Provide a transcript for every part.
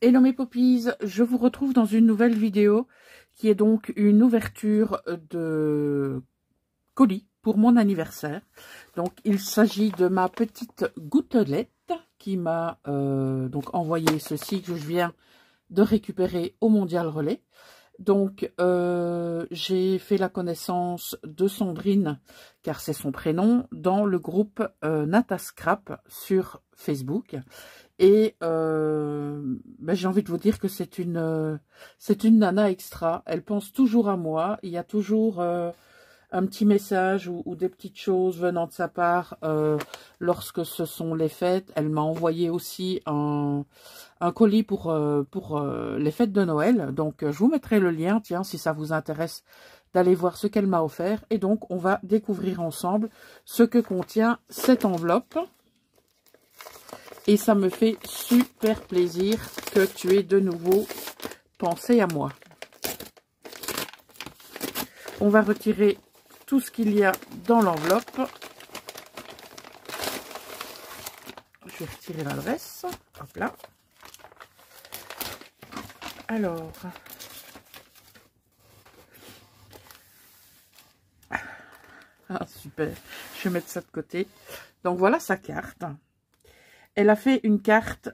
Hello mes poppies, je vous retrouve dans une nouvelle vidéo qui est donc une ouverture de colis pour mon anniversaire. Donc il s'agit de ma petite gouttelette qui m'a donc envoyé ceci que je viens de récupérer au Mondial Relais. Donc j'ai fait la connaissance de Sandrine, car c'est son prénom, dans le groupe Natascrap sur Facebook. Et j'ai envie de vous dire que c'est une nana extra. Elle pense toujours à moi. Il y a toujours un petit message ou des petites choses venant de sa part lorsque ce sont les fêtes. Elle m'a envoyé aussi un colis pour les fêtes de Noël. Donc je vous mettrai le lien, tiens, si ça vous intéresse d'aller voir ce qu'elle m'a offert. Et donc on va découvrir ensemble ce que contient cette enveloppe. Et ça me fait super plaisir que tu aies de nouveau pensé à moi. On va retirer tout ce qu'il y a dans l'enveloppe. Je vais retirer l'adresse. Hop là. Alors. Ah, super. Je vais mettre ça de côté. Donc voilà sa carte. Elle a fait une carte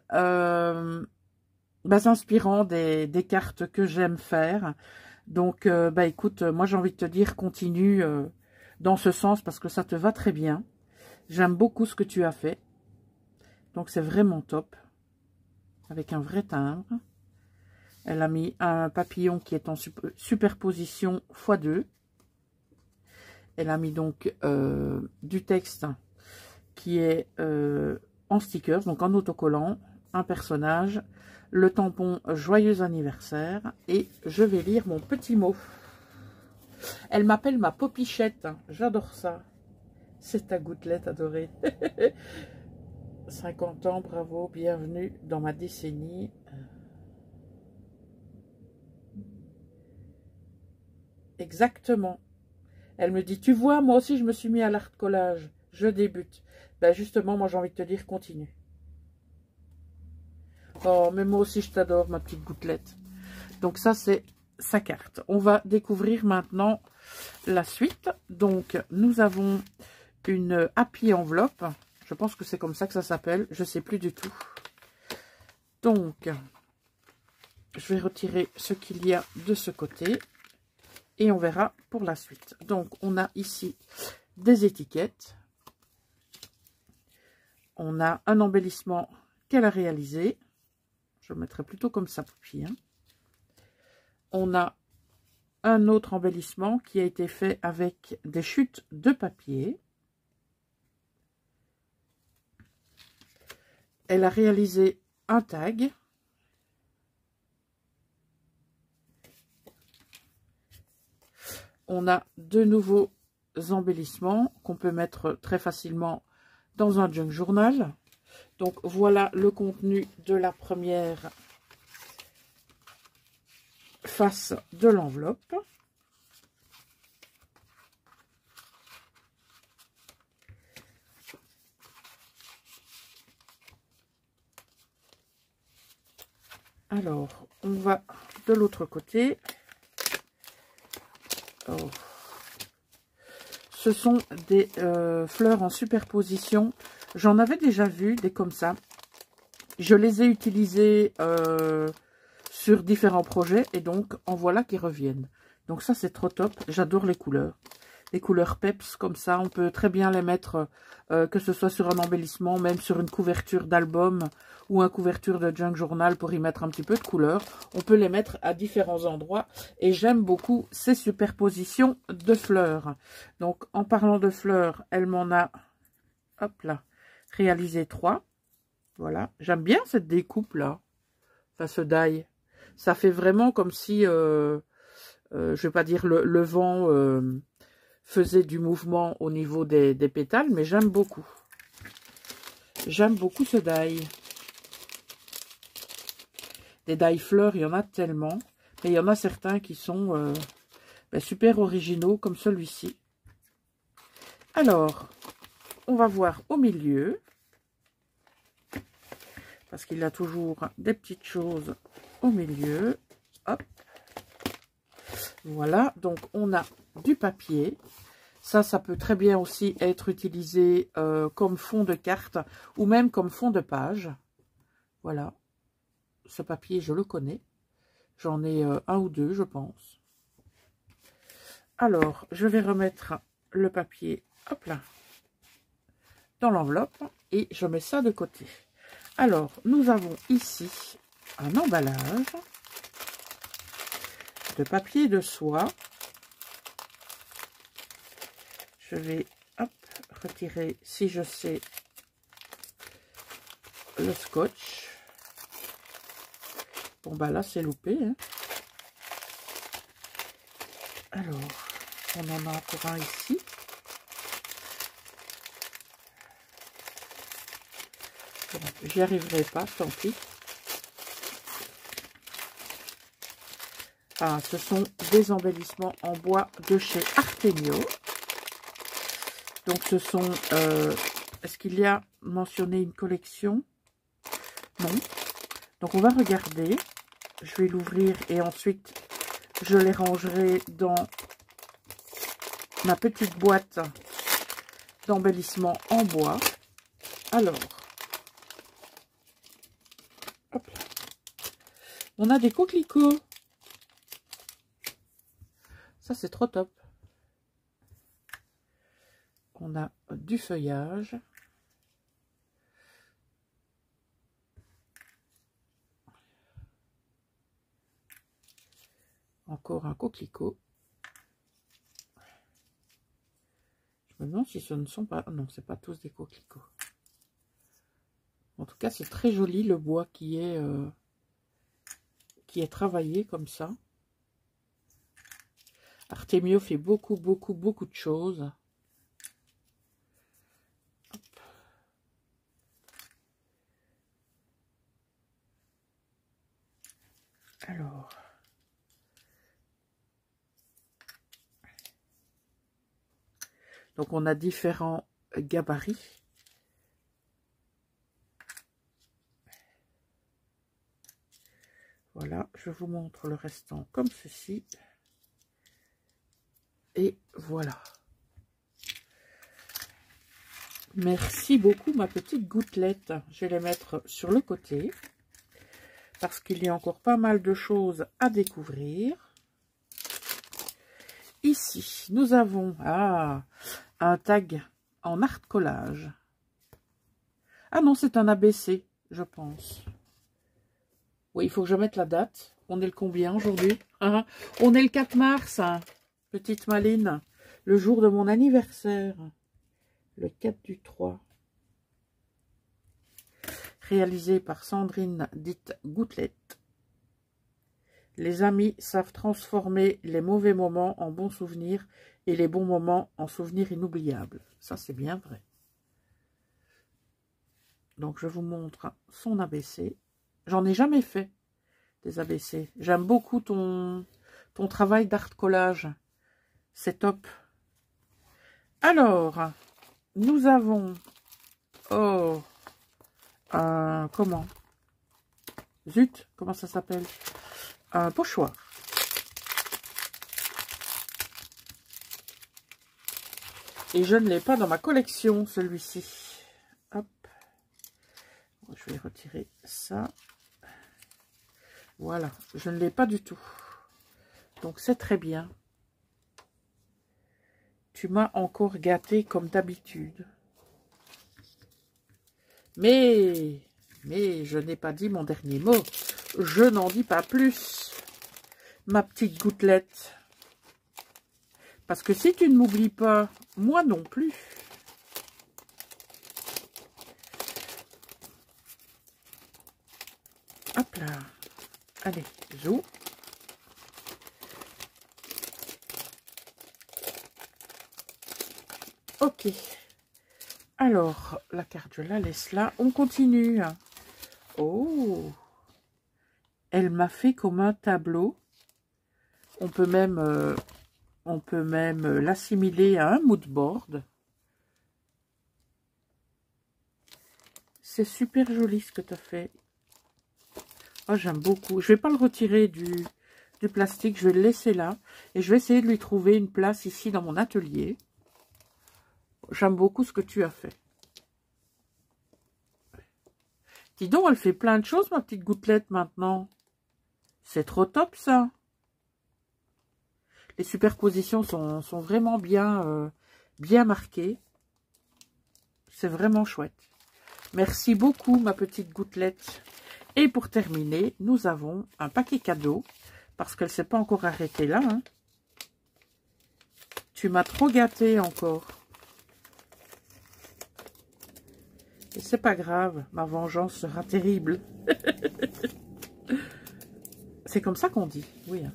s'inspirant des cartes que j'aime faire. Donc, écoute, moi j'ai envie de te dire, continue dans ce sens parce que ça te va très bien. J'aime beaucoup ce que tu as fait. Donc, c'est vraiment top. Avec un vrai timbre. Elle a mis un papillon qui est en superposition x2. Elle a mis donc du texte qui est en stickers, donc en autocollant, un personnage, le tampon joyeux anniversaire, et je vais lire mon petit mot. Elle m'appelle ma popichette, j'adore ça. C'est ta gouttelette adorée. 50 ans, bravo, bienvenue dans ma décennie. Exactement. Elle me dit, tu vois, moi aussi je me suis mis à l'art collage, je débute. Ben justement, moi j'ai envie de te dire, continue. Oh, mais moi aussi je t'adore, ma petite gouttelette. Donc ça, c'est sa carte. On va découvrir maintenant la suite. Donc, nous avons une happy enveloppe. Je pense que c'est comme ça que ça s'appelle. Je ne sais plus du tout. Donc, je vais retirer ce qu'il y a de ce côté. Et on verra pour la suite. Donc, on a ici des étiquettes. On a un embellissement qu'elle a réalisé. Je le mettrai plutôt comme ça, Poupie. Hein. On a un autre embellissement qui a été fait avec des chutes de papier. Elle a réalisé un tag. On a de nouveaux embellissements qu'on peut mettre très facilement dans un junk journal. Donc voilà le contenu de la première face de l'enveloppe. Alors, on va de l'autre côté. Oh. Ce sont des fleurs en superposition. J'en avais déjà vu des comme ça. Je les ai utilisées sur différents projets et donc en voilà qui reviennent. Donc ça, c'est trop top. J'adore les couleurs. Les couleurs peps comme ça, on peut très bien les mettre, que ce soit sur un embellissement, même sur une couverture d'album ou une couverture de junk journal pour y mettre un petit peu de couleur. On peut les mettre à différents endroits et j'aime beaucoup ces superpositions de fleurs. Donc en parlant de fleurs, elle m'en a, hop là, réalisé 3. Voilà, j'aime bien cette découpe là, enfin ce die. Ça fait vraiment comme si, je vais pas dire le vent faisait du mouvement au niveau des pétales, mais j'aime beaucoup. J'aime beaucoup ce die. Des die fleurs, il y en a tellement. Mais il y en a certains qui sont super originaux, comme celui-ci. Alors, on va voir au milieu. parce qu'il a toujours des petites choses au milieu. Hop. Voilà, donc on a du papier. Ça peut très bien aussi être utilisé comme fond de carte ou même comme fond de page. Voilà, ce papier, je le connais. J'en ai un ou deux, je pense. Alors, je vais remettre le papier, hop là, dans l'enveloppe et je mets ça de côté. Alors, nous avons ici un emballage de papier de soie. Je vais hop, retirer, si je sais, le scotch. Bon, bah là, c'est loupé. Hein. Alors, on en a encore un ici. Bon, j'y arriverai pas, tant pis. Ah, ce sont des embellissements en bois de chez Artemio. Donc, ce sont... est-ce qu'il y a mentionné une collection? Non. Donc, on va regarder. Je vais l'ouvrir et ensuite, je les rangerai dans ma petite boîte d'embellissement en bois. Alors, hop là. On a des coquelicots. Ça, c'est trop top. On a du feuillage. Encore un coquelicot. Je me demande si ce ne sont pas... Non, c'est pas tous des coquelicots. En tout cas, c'est très joli le bois qui est travaillé comme ça. Artemio fait beaucoup de choses. Hop. Alors... Donc, on a différents gabarits. Voilà, je vous montre le restant comme ceci. Et voilà. Merci beaucoup, ma petite gouttelette. Je vais les mettre sur le côté. Parce qu'il y a encore pas mal de choses à découvrir. Ici, nous avons... un tag en art collage. Ah non, c'est un ABC, je pense. Oui, il faut que je mette la date. On est le combien aujourd'hui? On est le 4 mars, hein, petite Maline. Le jour de mon anniversaire. Le 4 du 3. Réalisé par Sandrine, dite Gouttelette. Les amis savent transformer les mauvais moments en bons souvenirs et les bons moments en souvenirs inoubliables. Ça, c'est bien vrai. Donc, je vous montre son ABC. J'en ai jamais fait des ABC. J'aime beaucoup ton travail d'art collage. C'est top. Alors, nous avons... Oh, comment? Zut, comment ça s'appelle? Un pochoir. Et je ne l'ai pas dans ma collection, celui-ci. Hop. Je vais retirer ça. Voilà, je ne l'ai pas du tout. Donc, c'est très bien. Tu m'as encore gâté comme d'habitude. Mais je n'ai pas dit mon dernier mot. Je n'en dis pas plus, ma petite gouttelette. Parce que si tu ne m'oublies pas, moi non plus. Hop là. Allez, zou. Ok. Alors, la carte, je la laisse là. On continue. Oh. Elle m'a fait comme un tableau. On peut même l'assimiler à un mood board. c'est super joli ce que tu as fait. Oh, j'aime beaucoup. Je vais pas le retirer du plastique, je vais le laisser là. Et je vais essayer de lui trouver une place ici dans mon atelier. J'aime beaucoup ce que tu as fait. Dis donc, elle fait plein de choses, ma petite gouttelette, maintenant. C'est trop top, ça. Les superpositions sont vraiment bien, bien marquées. C'est vraiment chouette. Merci beaucoup, ma petite gouttelette. Et pour terminer, nous avons un paquet cadeau. Parce qu'elle ne s'est pas encore arrêtée là. Hein. Tu m'as trop gâtée encore. Et c'est pas grave, ma vengeance sera terrible. C'est comme ça qu'on dit, oui. Hein.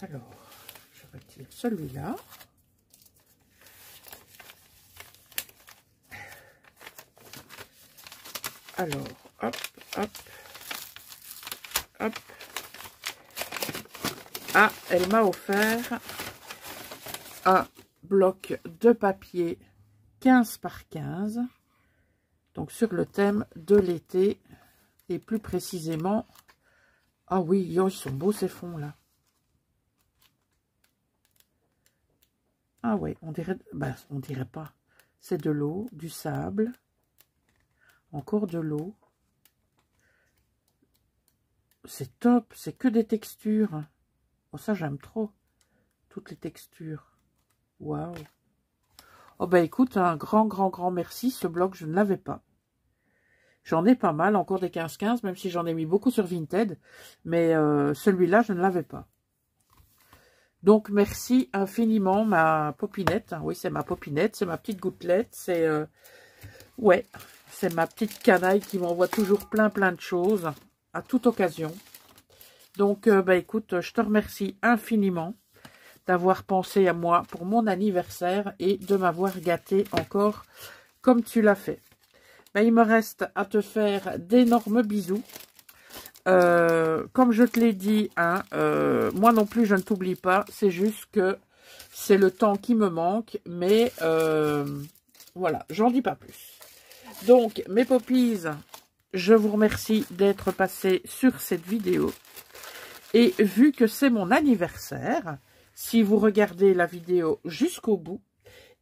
Alors, je retire celui-là. Alors, hop, hop, hop. Ah, elle m'a offert un bloc de papier 15 par 15. Donc, sur le thème de l'été. Et plus précisément... Ah oui, ils sont beaux ces fonds-là. Ah ouais, on dirait... Ben, on dirait pas. C'est de l'eau, du sable. Encore de l'eau. C'est top, c'est que des textures. Oh, ça, j'aime trop. Toutes les textures. Waouh. Oh, ben écoute, un grand merci. Ce bloc, je ne l'avais pas. J'en ai pas mal, encore des 15-15, même si j'en ai mis beaucoup sur Vinted. Mais celui-là, je ne l'avais pas. Donc, merci infiniment, ma popinette. Oui, c'est ma popinette, c'est ma petite gouttelette. C'est ouais, c'est ma petite canaille qui m'envoie toujours plein de choses à toute occasion. Donc, bah, écoute, je te remercie infiniment d'avoir pensé à moi pour mon anniversaire et de m'avoir gâté encore comme tu l'as fait. Ben, il me reste à te faire d'énormes bisous. Comme je te l'ai dit, hein, moi non plus je ne t'oublie pas. C'est juste que c'est le temps qui me manque. Mais voilà, j'en dis pas plus. Donc, mes poppies, je vous remercie d'être passés sur cette vidéo. Et vu que c'est mon anniversaire, si vous regardez la vidéo jusqu'au bout,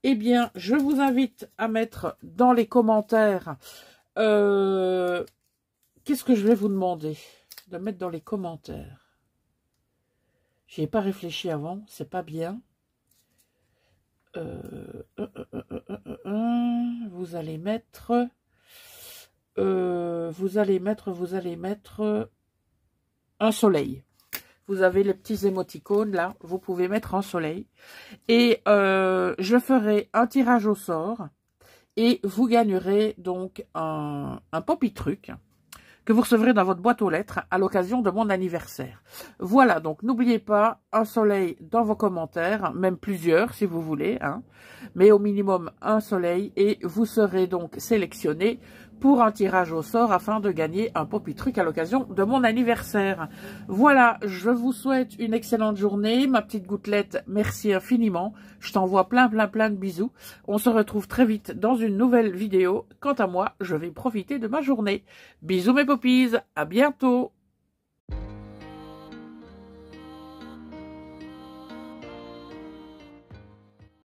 eh bien, je vous invite à mettre dans les commentaires, qu'est-ce que je vais vous demander de mettre dans les commentaires. J'y ai pas réfléchi avant, c'est pas bien. Vous allez mettre, un soleil. Vous avez les petits émoticônes là, vous pouvez mettre en soleil. Et je ferai un tirage au sort et vous gagnerez donc un Poppy Truc que vous recevrez dans votre boîte aux lettres à l'occasion de mon anniversaire. Voilà, donc n'oubliez pas un soleil dans vos commentaires, même plusieurs si vous voulez, hein, mais au minimum un soleil et vous serez donc sélectionné pour un tirage au sort afin de gagner un Poppy Truc à l'occasion de mon anniversaire. Voilà, je vous souhaite une excellente journée. Ma petite gouttelette, merci infiniment. Je t'envoie plein de bisous. On se retrouve très vite dans une nouvelle vidéo. Quant à moi, je vais profiter de ma journée. Bisous mes poppies, à bientôt.